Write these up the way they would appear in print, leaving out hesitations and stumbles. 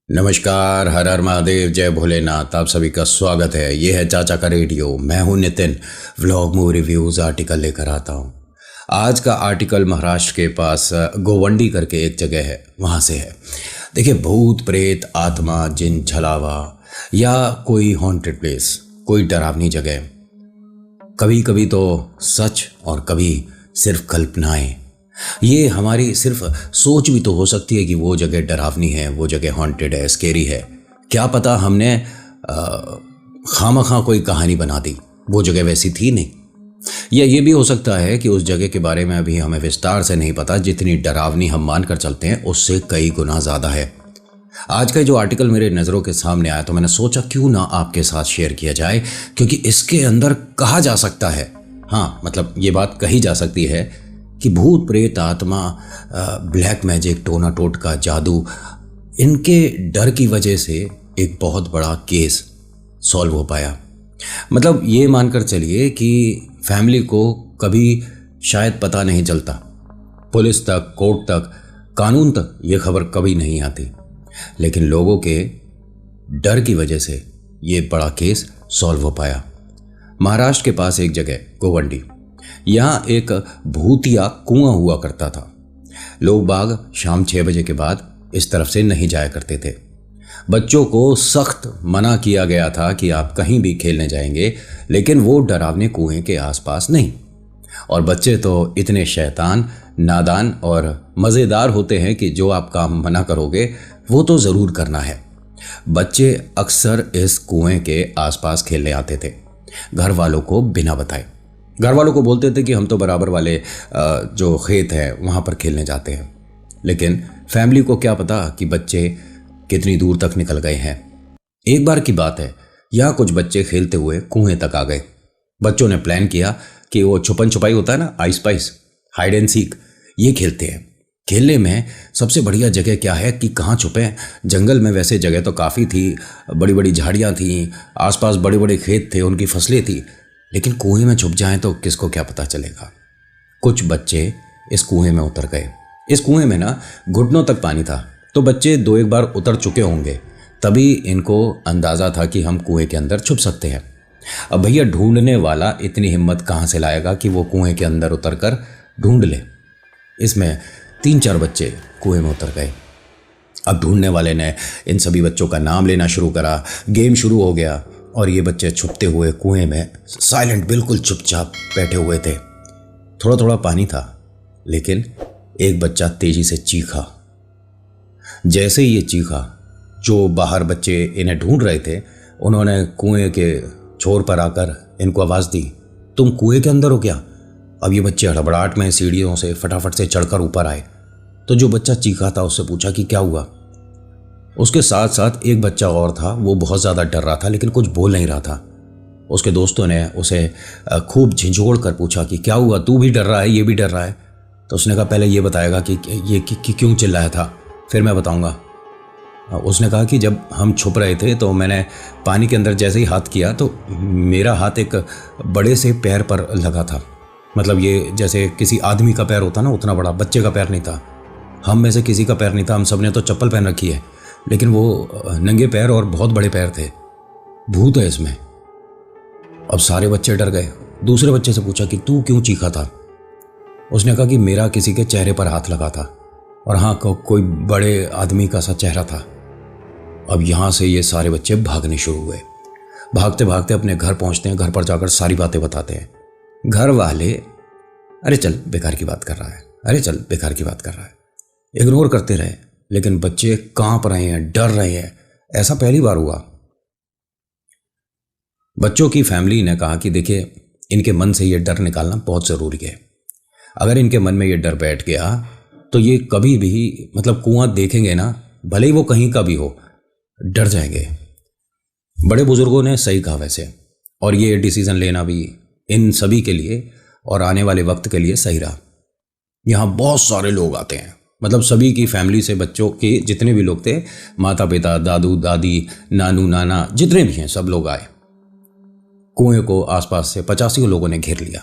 नमस्कार, हर हर महादेव, जय भोलेनाथ। आप सभी का स्वागत है। ये है चाचा का रेडियो। मैं हूं Nitin. Vlog movie reviews article लेकर आता हूं। आज का आर्टिकल महाराष्ट्र के पास गोवंडी करके एक जगह है, वहां से है। देखिए, भूत प्रेत आत्मा जिन छलावा या कोई हॉन्टेड प्लेस, कोई डरावनी जगह, कभी कभी तो सच और कभी सिर्फ कल्पनाएं। ये हमारी सिर्फ सोच भी तो हो सकती है कि वो जगह डरावनी है, वो जगह हॉन्टेड है, स्केरी है। क्या पता हमने खामखा कोई कहानी बना दी, वो जगह वैसी थी नहीं। या ये भी हो सकता है कि उस जगह के बारे में अभी हमें विस्तार से नहीं पता, जितनी डरावनी हम मानकर चलते हैं उससे कई गुना ज़्यादा है। आज का जो आर्टिकल मेरे नज़रों के सामने आया तो मैंने सोचा क्यों ना आपके साथ शेयर किया जाए, क्योंकि इसके अंदर कहा जा सकता है, हाँ मतलब ये बात कही जा सकती है कि भूत प्रेत आत्मा, ब्लैक मैजिक, टोना टोटका, जादू, इनके डर की वजह से एक बहुत बड़ा केस सॉल्व हो पाया। मतलब ये मानकर चलिए कि फैमिली को कभी शायद पता नहीं चलता, पुलिस तक, कोर्ट तक, कानून तक ये खबर कभी नहीं आती, लेकिन लोगों के डर की वजह से ये बड़ा केस सॉल्व हो पाया। महाराष्ट्र के पास एक जगह गोवंडी, यहाँ एक भूतिया कुआं हुआ करता था। लोग बाग शाम 6 बजे के बाद इस तरफ से नहीं जाया करते थे। बच्चों को सख्त मना किया गया था कि आप कहीं भी खेलने जाएंगे, लेकिन वो डरावने कुएं के आसपास नहीं। और बच्चे तो इतने शैतान, नादान और मज़ेदार होते हैं कि जो आप काम मना करोगे वो तो ज़रूर करना है। बच्चे अक्सर इस कुएं के आसपास खेलने आते थे, घर वालों को बिना बताए। घर वालों को बोलते थे कि हम तो बराबर वाले जो खेत है वहाँ पर खेलने जाते हैं, लेकिन फैमिली को क्या पता कि बच्चे कितनी दूर तक निकल गए हैं। एक बार की बात है, यहाँ कुछ बच्चे खेलते हुए कुएं तक आ गए। बच्चों ने प्लान किया कि वो छुपन छुपाई होता है ना, ice price, hide and seek, ये खेलते हैं। खेलने में सबसे बढ़िया जगह क्या है कि कहाँ छुपें। जंगल में वैसे जगह तो काफ़ी थी, बड़ी बड़ी झाड़ियाँ थीं, आसपास बड़े बड़े खेत थे, उनकी फसलें थी, लेकिन कुएं में छुप जाएं तो किसको क्या पता चलेगा। कुछ बच्चे इस कुएं में उतर गए। इस कुएं में ना घुटनों तक पानी था, तो बच्चे 2-1 बार उतर चुके होंगे, तभी इनको अंदाज़ा था कि हम कुएं के अंदर छुप सकते हैं। अब भैया, ढूंढने वाला इतनी हिम्मत कहाँ से लाएगा कि वो कुएं के अंदर उतर कर ढूंढ ले। इसमें 3-4 बच्चे कुएं में उतर गए। अब ढूंढने वाले ने इन सभी बच्चों का नाम लेना शुरू करा, गेम शुरू हो गया और ये बच्चे छुपते हुए कुएं में साइलेंट, बिल्कुल चुपचाप बैठे हुए थे। थोड़ा थोड़ा पानी था, लेकिन एक बच्चा तेजी से चीखा। जैसे ही ये चीखा, जो बाहर बच्चे इन्हें ढूंढ रहे थे, उन्होंने कुएं के छोर पर आकर इनको आवाज़ दी, तुम कुएं के अंदर हो क्या? अब ये बच्चे हड़बड़ाहट में सीढ़ियों से फटाफट से चढ़कर ऊपर आए। तो जो बच्चा चीखा था उससे पूछा कि क्या हुआ। उसके साथ साथ एक बच्चा और था, वो बहुत ज़्यादा डर रहा था लेकिन कुछ बोल नहीं रहा था। उसके दोस्तों ने उसे खूब झिझोड़ कर पूछा कि क्या हुआ, तू भी डर रहा है, ये भी डर रहा है? तो उसने कहा पहले ये बताएगा कि ये क्यों चिल्लाया था, फिर मैं बताऊंगा। उसने कहा कि जब हम छुप रहे थे तो मैंने पानी के अंदर जैसे ही हाथ किया तो मेरा हाथ एक बड़े से पैर पर लगा था। मतलब ये जैसे किसी आदमी का पैर होता ना, उतना बड़ा, बच्चे का पैर नहीं था। हम में से किसी का पैर नहीं था, हम सब ने तो चप्पल पहन रखी है, लेकिन वो नंगे पैर और बहुत बड़े पैर थे। भूत है इसमें। अब सारे बच्चे डर गए। दूसरे बच्चे से पूछा कि तू क्यों चीखा था? उसने कहा कि मेरा किसी के चेहरे पर हाथ लगा था, और हाँ, कोई बड़े आदमी का सा चेहरा था। अब यहाँ से ये सारे बच्चे भागने शुरू हुए। भागते भागते अपने घर पहुँचते हैं। घर पर जाकर सारी बातें बताते हैं। घर वाले, अरे चल बेकार की बात कर रहा है, अरे चल बेकार की बात कर रहा है, इग्नोर करते रहे। लेकिन बच्चे कांप रहे हैं, डर रहे हैं। ऐसा पहली बार हुआ। बच्चों की फैमिली ने कहा कि देखिए, इनके मन से ये डर निकालना बहुत ज़रूरी है। अगर इनके मन में ये डर बैठ गया तो ये कभी भी, मतलब कुआं देखेंगे ना, भले ही वो कहीं का भी हो, डर जाएंगे। बड़े बुजुर्गों ने सही कहा वैसे, और ये डिसीजन लेना भी इन सभी के लिए और आने वाले वक्त के लिए सही रहा। यहाँ बहुत सारे लोग आते हैं, मतलब सभी की फैमिली से, बच्चों के जितने भी लोग थे, माता पिता, दादू दादी, नानू नाना, जितने भी हैं, सब लोग आए। कुएं को आसपास से 85 लोगों ने घेर लिया।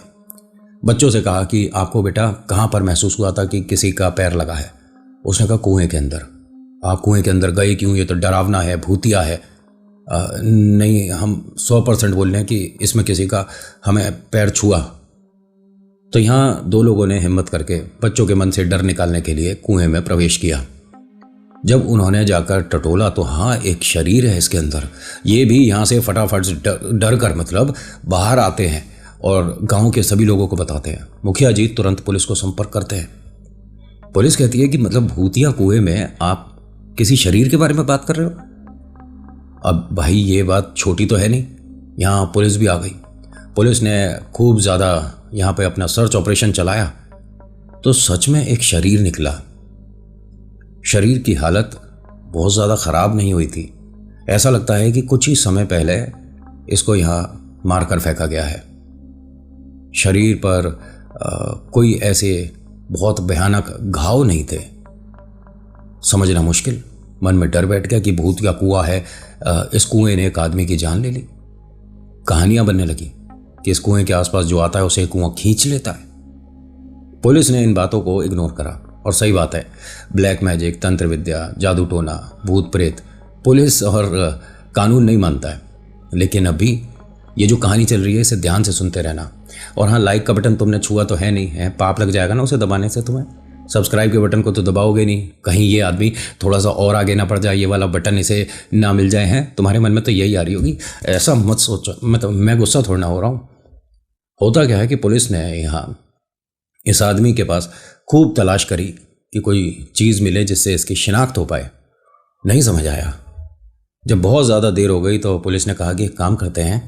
बच्चों से कहा कि आपको बेटा कहाँ पर महसूस हुआ था कि किसी का पैर लगा है? उसने कहा कुएं के अंदर। आप कुएं के अंदर गए क्यों? ये तो डरावना है, भूतिया है। नहीं, हम 100% बोल रहे हैं कि इसमें किसी का हमें पैर छुआ। तो यहाँ दो लोगों ने हिम्मत करके बच्चों के मन से डर निकालने के लिए कुएं में प्रवेश किया। जब उन्होंने जाकर टटोला तो हाँ, एक शरीर है इसके अंदर। ये भी यहाँ से फटाफट डर कर मतलब बाहर आते हैं और गांव के सभी लोगों को बताते हैं। मुखिया जी तुरंत पुलिस को संपर्क करते हैं। पुलिस कहती है कि मतलब भूतिया कुएं में आप किसी शरीर के बारे में बात कर रहे हो? अब भाई ये बात छोटी तो है नहीं। यहाँ पुलिस भी आ गई। पुलिस ने खूब ज़्यादा यहाँ पे अपना सर्च ऑपरेशन चलाया तो सच में एक शरीर निकला। शरीर की हालत बहुत ज़्यादा ख़राब नहीं हुई थी। ऐसा लगता है कि कुछ ही समय पहले इसको यहाँ मारकर फेंका गया है। शरीर पर कोई ऐसे बहुत भयानक घाव नहीं थे। समझना मुश्किल। मन में डर बैठ गया कि भूत का कुआं है, इस कुएं ने एक आदमी की जान ले ली। कहानियां बनने लगी कि इस कुएं के आसपास जो आता है उसे कुआं खींच लेता है। पुलिस ने इन बातों को इग्नोर करा और सही बात है, ब्लैक मैजिक, तंत्र विद्या, जादू टोना, भूत प्रेत पुलिस और कानून नहीं मानता है। लेकिन अभी ये जो कहानी चल रही है इसे ध्यान से सुनते रहना। और हाँ, लाइक का बटन तुमने छुआ तो है नहीं है, पाप लग जाएगा ना उसे दबाने से तुम्हें। सब्सक्राइब के बटन को तो दबाओगे नहीं, कहीं ये आदमी थोड़ा सा और आगे ना पड़ जाए, ये वाला बटन इसे ना मिल जाए। हैं तुम्हारे मन में तो यही आ रही होगी। ऐसा मत सोचो, मैं गुस्सा थोड़ा ना हो रहा हूँ। होता क्या है कि पुलिस ने यहाँ इस आदमी के पास खूब तलाश करी कि कोई चीज़ मिले जिससे इसकी शिनाख्त हो पाए। नहीं समझ आया। जब बहुत ज़्यादा देर हो गई तो पुलिस ने कहा कि एक काम करते हैं,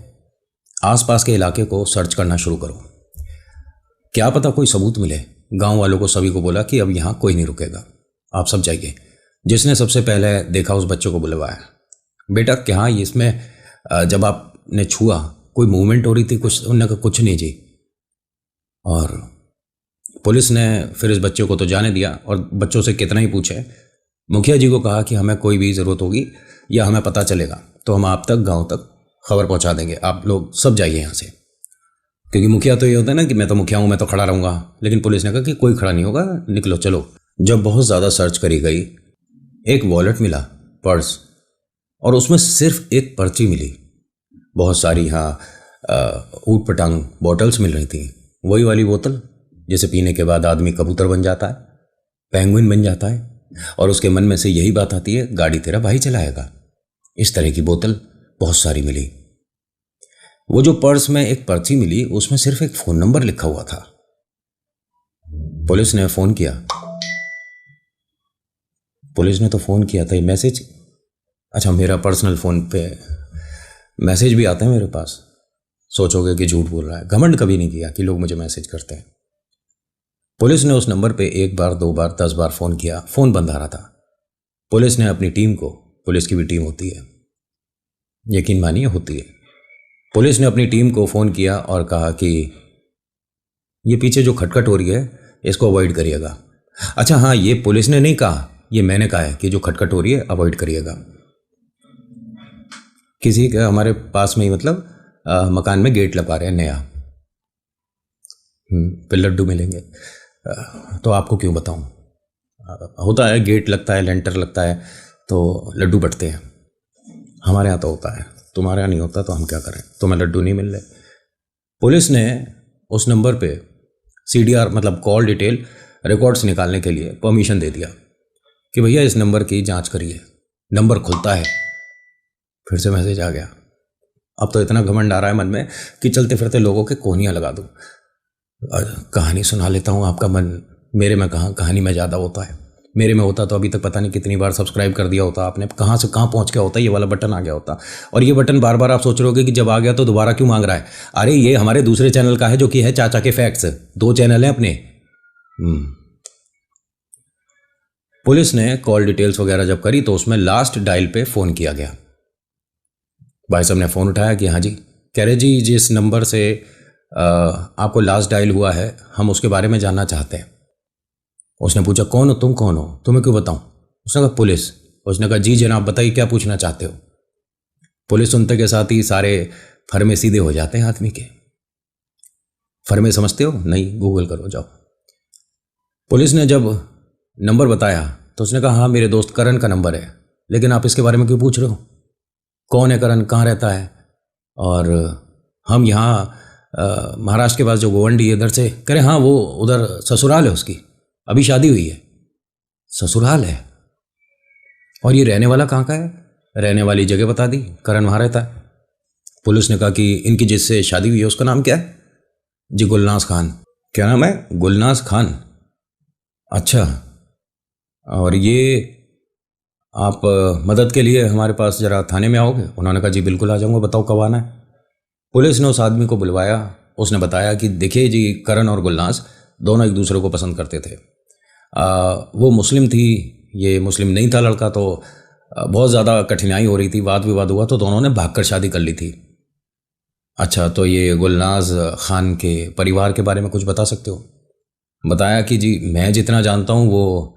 आसपास के इलाके को सर्च करना शुरू करो, क्या पता कोई सबूत मिले। गांव वालों को सभी को बोला कि अब यहाँ कोई नहीं रुकेगा, आप सब जाइए। जिसने सबसे पहले देखा उस बच्चे को बुलवाया। बेटा क्या इसमें जब आपने छुआ कोई मूवमेंट हो रही थी? कुछ? उन्होंने कहा कुछ नहीं जी। और पुलिस ने फिर इस बच्चे को तो जाने दिया और बच्चों से कितना ही पूछे। मुखिया जी को कहा कि हमें कोई भी ज़रूरत होगी या हमें पता चलेगा तो हम आप तक गांव तक खबर पहुंचा देंगे, आप लोग सब जाइए यहाँ से। क्योंकि मुखिया तो ये होता है ना कि मैं तो मुखिया हूँ, मैं तो खड़ा रहूँगा। लेकिन पुलिस ने कहा कि कोई खड़ा नहीं होगा, निकलो चलो। जब बहुत ज़्यादा सर्च करी गई, एक वॉलेट मिला, पर्स, और उसमें सिर्फ एक पर्ची मिली। बहुत सारी यहाँ ऊट पटांग बॉटल्स मिल रही थी। वही वाली बोतल जिसे पीने के बाद आदमी कबूतर बन जाता है, पेंगुइन बन जाता है, और उसके मन में से यही बात आती है गाड़ी तेरा भाई चलाएगा। इस तरह की बोतल बहुत सारी मिली। वो जो पर्स में एक पर्ची मिली उसमें सिर्फ एक फ़ोन नंबर लिखा हुआ था। पुलिस ने फ़ोन किया। पुलिस ने तो फ़ोन किया था, ये मैसेज, अच्छा मेरा पर्सनल फ़ोन पे मैसेज भी आता है मेरे पास। सोचोगे कि झूठ बोल रहा है। घमंड कभी नहीं किया कि लोग मुझे मैसेज करते हैं। पुलिस ने उस नंबर पे 1 बार 2 बार 10 बार फ़ोन किया, फ़ोन बंद आ रहा था। पुलिस ने अपनी टीम को, पुलिस की भी टीम होती है, यकीन मानिए होती है, पुलिस ने अपनी टीम को फ़ोन किया और कहा कि ये पीछे जो खटखट हो रही है इसको अवॉइड करिएगा। अच्छा हाँ, ये पुलिस ने नहीं कहा, ये मैंने कहा है कि जो खटखट हो रही है अवॉइड करिएगा। किसी के हमारे पास में ही मतलब मकान में गेट लगा रहे हैं नया, फिर लड्डू मिलेंगे। तो आपको क्यों बताऊं, होता है गेट लगता है, लेंटर लगता है तो लड्डू बंटते हैं। हमारे यहाँ तो होता है, तुम्हारे यहाँ नहीं होता तो हम क्या करें, तुम्हें लड्डू नहीं मिल रहे। पुलिस ने उस नंबर पे CDR मतलब कॉल डिटेल रिकॉर्ड्स निकालने के लिए परमिशन दे दिया कि भैया इस नंबर की जांच करिए। नंबर खुलता है, फिर से मैसेज आ गया। अब तो इतना घमंड आ रहा है मन में कि चलते फिरते लोगों के कोहनियाँ लगा दूँ। कहानी सुना लेता हूँ, आपका मन मेरे में कहाँ, कहानी में ज़्यादा होता है। मेरे में होता तो अभी तक पता नहीं कितनी बार सब्सक्राइब कर दिया होता आपने, कहाँ से कहाँ पहुँच गया होता, ये वाला बटन आ गया होता। और ये बटन बार बार आप सोच रहे होगे कि जब आ गया तो दोबारा क्यों मांग रहा है। अरे ये हमारे दूसरे चैनल का है जो कि है चाचा के फैक्ट्स। 2 चैनल हैं अपने। पुलिस ने कॉल डिटेल्स वगैरह जब करी तो उसमें लास्ट डायल पे फ़ोन किया गया। भाई साहब ने फ़ोन उठाया कि हाँ जी, कह रहे जी जिस नंबर से आपको लास्ट डायल हुआ है हम उसके बारे में जानना चाहते हैं। उसने पूछा कौन हो तुम, कौन हो, तुम्हें क्यों बताऊं? उसने कहा पुलिस। उसने कहा जी जनाब बताइए क्या पूछना चाहते हो। पुलिस सुनते के साथ ही सारे फरमे सीधे हो जाते हैं आदमी के। फरमे समझते हो? नहीं, गूगल करो जाओ। पुलिस ने जब नंबर बताया तो उसने कहा हाँ मेरे दोस्त करण का नंबर है, लेकिन आप इसके बारे में क्यों पूछ रहे हो? कौन है करण, कहाँ रहता है? और हम यहाँ महाराष्ट्र के पास जो गोवंडी इधर से, कह रहे हाँ वो उधर ससुराल है उसकी, अभी शादी हुई है। ससुराल है? और ये रहने वाला कहाँ का है? रहने वाली जगह बता दी, करण वहाँ रहता है। पुलिस ने कहा कि इनकी जिससे शादी हुई है उसका नाम क्या है? जी गुलनाज खान। क्या नाम है? गुलनाज खान। अच्छा, और ये आप मदद के लिए हमारे पास ज़रा थाने में आओगे? उन्होंने कहा जी बिल्कुल आ जाऊँगा, बताओ कब आना है। पुलिस ने उस आदमी को बुलवाया। उसने बताया कि देखिए जी, करण और गुलनाज दोनों एक दूसरे को पसंद करते थे। वो मुस्लिम थी, ये मुस्लिम नहीं था लड़का, तो बहुत ज़्यादा कठिनाई हो रही थी, वाद विवाद हुआ तो दोनों ने भागकर शादी कर ली थी। अच्छा, तो ये गुलनाज खान के परिवार के बारे में कुछ बता सकते हो? बताया कि जी मैं जितना जानता हूँ वो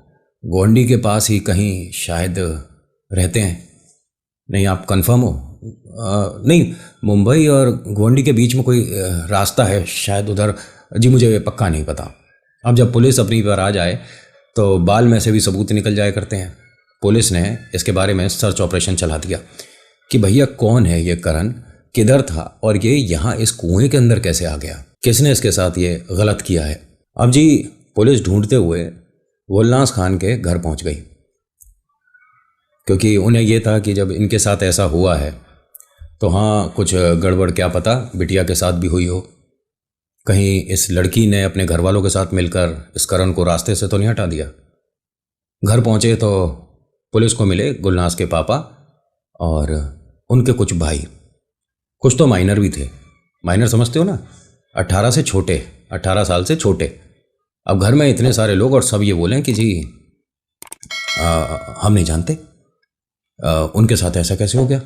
गोंडी के पास ही कहीं शायद रहते हैं। नहीं, आप कंफर्म हो? नहीं, मुंबई और गोंडी के बीच में कोई रास्ता है शायद उधर, जी मुझे पक्का नहीं पता। अब जब पुलिस अपनी पर आ जाए तो बाल में से भी सबूत निकल जाया करते हैं। पुलिस ने इसके बारे में सर्च ऑपरेशन चला दिया कि भैया कौन है ये करण, किधर था और ये यहाँ इस कुएं के अंदर कैसे आ गया, किसने इसके साथ ये गलत किया है। अब जी पुलिस ढूंढते हुए गुलनाज खान के घर पहुंच गई, क्योंकि उन्हें ये था कि जब इनके साथ ऐसा हुआ है तो हाँ कुछ गड़बड़, क्या पता बिटिया के साथ भी हुई हो, कहीं इस लड़की ने अपने घर वालों के साथ मिलकर इस करण को रास्ते से तो नहीं हटा दिया। घर पहुंचे तो पुलिस को मिले गुलनाज के पापा और उनके कुछ भाई, कुछ तो माइनर भी थे। माइनर समझते हो ना, 18 से छोटे, 18 साल से छोटे। अब घर में इतने सारे लोग और सब ये बोलें कि जी हम नहीं जानते उनके साथ ऐसा कैसे हो गया।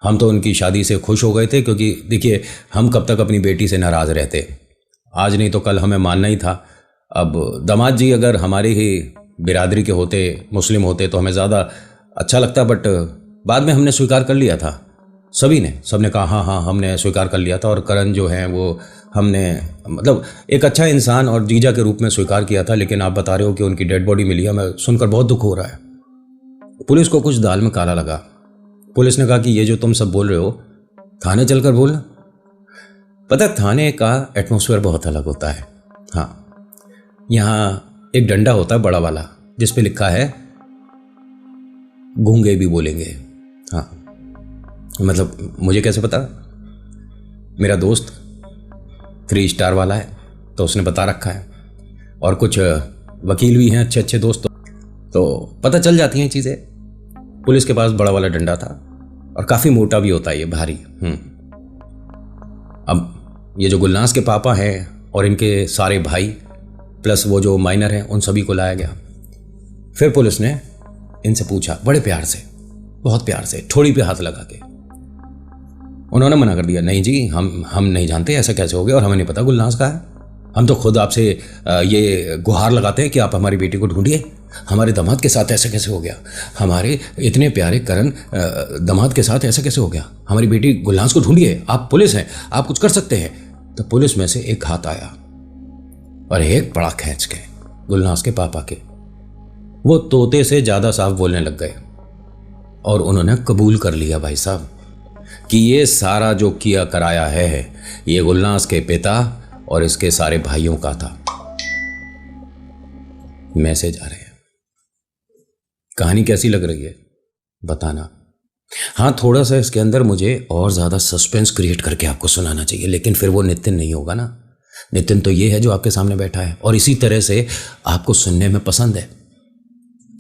हम तो उनकी शादी से खुश हो गए थे, क्योंकि देखिए हम कब तक अपनी बेटी से नाराज़ रहते, आज नहीं तो कल हमें मानना ही था। अब दामाद जी अगर हमारी ही बिरादरी के होते, मुस्लिम होते तो हमें ज़्यादा अच्छा लगता, बट बाद में हमने स्वीकार कर लिया था। सबने कहा हाँ हाँ हमने स्वीकार कर लिया था। और करण जो है वो हमने मतलब एक अच्छा इंसान और जीजा के रूप में स्वीकार किया था, लेकिन आप बता रहे हो कि उनकी डेड बॉडी मिली है, मैं सुनकर बहुत दुख हो रहा है। पुलिस को कुछ दाल में काला लगा। पुलिस ने कहा कि ये जो तुम सब बोल रहे हो थाने चलकर बोलना। पता है थाने का एटमॉस्फेयर बहुत अलग होता है। हाँ, यहाँ एक डंडा होता है बड़ा वाला जिस पे लिखा है गूंगे भी बोलेंगे। हाँ, मतलब मुझे कैसे पता? मेरा दोस्त 3 स्टार वाला है तो उसने बता रखा है, और कुछ वकील भी हैं अच्छे अच्छे दोस्त, तो पता चल जाती हैं चीज़ें। पुलिस के पास बड़ा वाला डंडा था और काफ़ी मोटा भी होता है ये, भारी। अब ये जो गुलनाज के पापा हैं और इनके सारे भाई प्लस वो जो माइनर हैं उन सभी को लाया गया। फिर पुलिस ने इनसे पूछा बड़े प्यार से, बहुत प्यार से, ठोड़ी पे हाथ लगा के। उन्होंने मना कर दिया, नहीं जी हम नहीं जानते ऐसा कैसे हो गया, और हमें नहीं पता गुलनाज का है। हम तो खुद आपसे ये गुहार लगाते हैं कि आप हमारी बेटी को ढूंढिए, हमारे दामाद के साथ ऐसा कैसे हो गया, हमारे इतने प्यारे करण दामाद के साथ ऐसा कैसे हो गया, हमारी बेटी गुलनाज को ढूंढिए, आप पुलिस हैं, आप कुछ कर सकते हैं। तो पुलिस में से एक हाथ आया और एक बड़ा खींच के गुलनाज के पापा के, वो तोते से ज़्यादा साफ बोलने लग गए और उन्होंने कबूल कर लिया भाई साहब कि ये सारा जो किया कराया है ये गुलनाज के पिता और इसके सारे भाइयों का था। मैसेज आ रहे हैं। कहानी कैसी लग रही है बताना। हाँ, थोड़ा सा इसके अंदर मुझे और ज़्यादा सस्पेंस क्रिएट करके आपको सुनाना चाहिए, लेकिन फिर वो नितिन नहीं होगा ना। नितिन तो ये है जो आपके सामने बैठा है, और इसी तरह से आपको सुनने में पसंद है,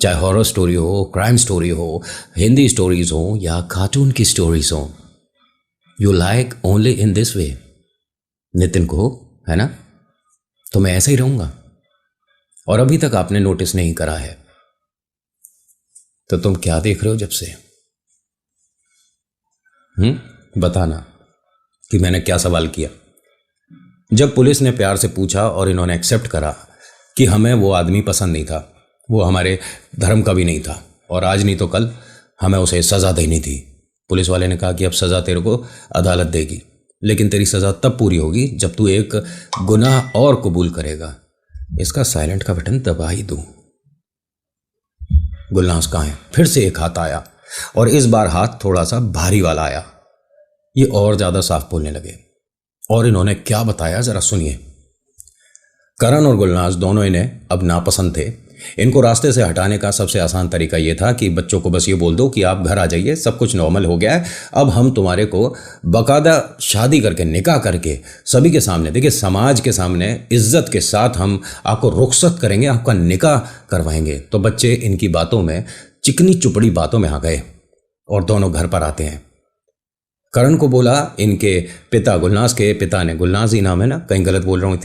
चाहे हॉरर स्टोरी हो, क्राइम स्टोरी हो, हिंदी स्टोरीज हो या कार्टून की स्टोरीज हो। You like only in this way. Nitin को, है ना? तो मैं ऐसा ही रहूंगा। और अभी तक आपने नोटिस नहीं करा है तो तुम क्या देख रहे हो जब से? बताना कि मैंने क्या सवाल किया। जब पुलिस ने प्यार से पूछा और इन्होंने एक्सेप्ट करा कि हमें वो आदमी पसंद नहीं था, वो हमारे धर्म का भी नहीं था, और आज नहीं तो कल हमें उसे सज़ा देनी थी। पुलिस वाले ने कहा कि अब सज़ा तेरे को अदालत देगी, लेकिन तेरी सज़ा तब पूरी होगी जब तू एक गुनाह और कबूल करेगा। इसका साइलेंट का बटन दबा ही दूँ। गुलनाज कहाँ है? फिर से एक हाथ आया और इस बार हाथ थोड़ा सा भारी वाला आया। ये और ज़्यादा साफ बोलने लगे और इन्होंने क्या बताया ज़रा सुनिए। करण और गुलनाज दोनों इन्हें अब नापसंद थे। इनको रास्ते से हटाने का सबसे आसान तरीका ये था कि बच्चों को बस ये बोल दो कि आप घर आ जाइए, सब कुछ नॉर्मल हो गया है, अब हम तुम्हारे को बाकायदा शादी करके निकाह करके सभी के सामने, देखिए समाज के सामने इज्जत के साथ हम आपको रुखसत करेंगे, आपका निकाह करवाएंगे। तो बच्चे इनकी बातों में, चिकनी चुपड़ी बातों में आ गए और दोनों घर पर आते हैं। करण को बोला इनके पिता, गुलनाज के पिता ने, गुलनाज ही नाम है ना, कहीं गलत बोल रहा हूँ,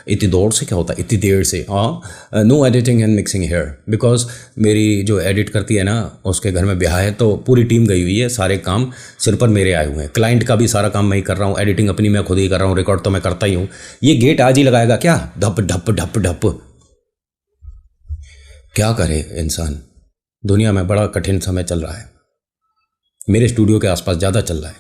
इतनी दौड़ से क्या होता है, इतनी देर से, हाँ, no editing and mixing here, because मेरी जो एडिट करती है ना उसके घर में ब्याह है तो पूरी टीम गई हुई है, सारे काम सिर पर मेरे आए हुए हैं, क्लाइंट का भी सारा काम मैं ही कर रहा हूँ, एडिटिंग अपनी मैं खुद ही कर रहा हूँ, रिकॉर्ड तो मैं करता ही हूँ। ये गेट आज ही लगाएगा क्या? ढप ढप ढप ढप। क्या करे इंसान, दुनिया में बड़ा कठिन समय चल रहा है, मेरे स्टूडियो के आसपास ज़्यादा चल रहा है।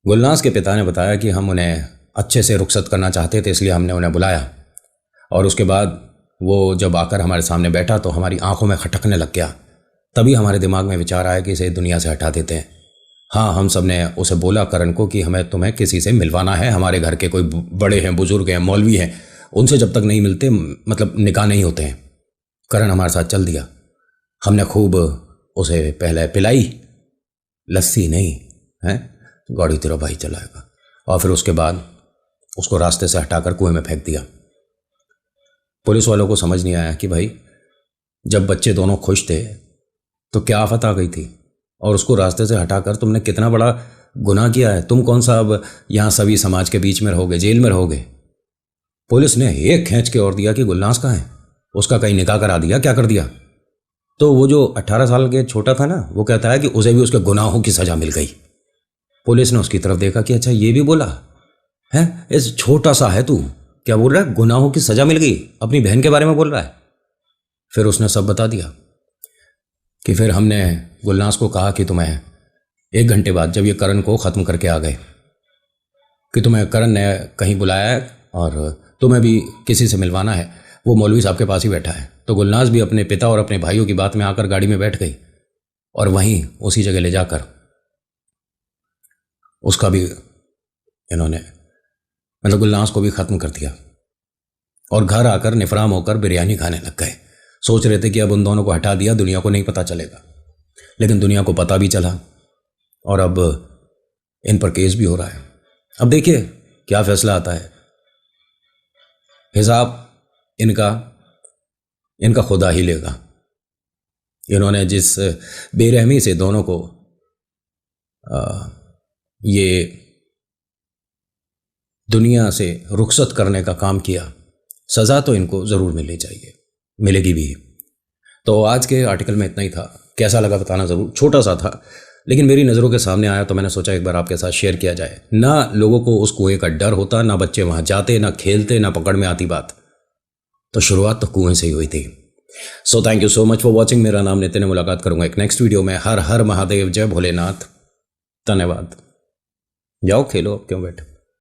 गुलनाज के पिता ने बताया कि हम उन्हें अच्छे से रुखसत करना चाहते थे, इसलिए हमने उन्हें बुलाया और उसके बाद वो जब आकर हमारे सामने बैठा तो हमारी आंखों में खटकने लग गया। तभी हमारे दिमाग में विचार आया कि इसे दुनिया से हटा देते हैं। हाँ, हम सब ने उसे बोला करण को कि हमें तुम्हें किसी से मिलवाना है, हमारे घर के कोई बड़े हैं, बुजुर्ग हैं, मौलवी हैं, उनसे जब तक नहीं मिलते मतलब निकाह नहीं होते हैं। करण हमारे साथ चल दिया। हमने खूब उसे पहले पिलाई, लस्सी नहीं है, गाड़ी तेरा भाई चलाएगा, और फिर उसके बाद उसको रास्ते से हटाकर कुएं में फेंक दिया। पुलिस वालों को समझ नहीं आया कि भाई जब बच्चे दोनों खुश थे तो क्या आफत आ गई थी, और उसको रास्ते से हटाकर तुमने कितना बड़ा गुनाह किया है। तुम कौन सा अब यहाँ सभी समाज के बीच में रहोगे, जेल में रहोगे। पुलिस ने एक खींच के और दिया कि गुलनाज कहाँ है, उसका कहीं निकाह करा दिया, क्या कर दिया। तो वो जो 18 साल के छोटा था ना, वो कहता है कि उसे भी उसके गुनाहों की सज़ा मिल गई। पुलिस ने उसकी तरफ देखा कि अच्छा ये भी बोला है, इस छोटा सा है तू, क्या बोल रहा है, गुनाहों की सज़ा मिल गई, अपनी बहन के बारे में बोल रहा है। फिर उसने सब बता दिया कि फिर हमने गुलनाज को कहा कि तुम्हें 1 घंटे बाद जब ये करण को ख़त्म करके आ गए कि तुम्हें करण ने कहीं बुलाया है और तुम्हें भी किसी से मिलवाना है, वो मौलवी साहब के पास ही बैठा है। तो गुलनाज भी अपने पिता और अपने भाइयों की बात में आकर गाड़ी में बैठ गई और वहीं उसी जगह ले जाकर उसका भी इन्होंने मतलब गुलनाज को भी ख़त्म कर दिया और घर आकर निफराम होकर बिरयानी खाने लग गए। सोच रहे थे कि अब उन दोनों को हटा दिया, दुनिया को नहीं पता चलेगा, लेकिन दुनिया को पता भी चला और अब इन पर केस भी हो रहा है। अब देखिए क्या फैसला आता है। हिसाब इनका खुदा ही लेगा। इन्होंने जिस बेरहमी से दोनों को ये दुनिया से रुखसत करने का काम किया, सज़ा तो इनको ज़रूर मिलनी चाहिए, मिलेगी भी। तो आज के आर्टिकल में इतना ही था। कैसा लगा बताना ज़रूर, छोटा सा था लेकिन मेरी नज़रों के सामने आया तो मैंने सोचा एक बार आपके साथ शेयर किया जाए। ना लोगों को उस कुएं का डर होता, ना बच्चे वहाँ जाते, ना खेलते, ना पकड़ में आती बात। तो शुरुआत तो कुएं से ही हुई थी। So thank you so much for watching. मेरा नाम नितिन है। मुलाकात करूंगा एक नेक्स्ट वीडियो में। हर हर महादेव, जय भोलेनाथ, धन्यवाद। जाओ खेलो, अब क्यों बैठे।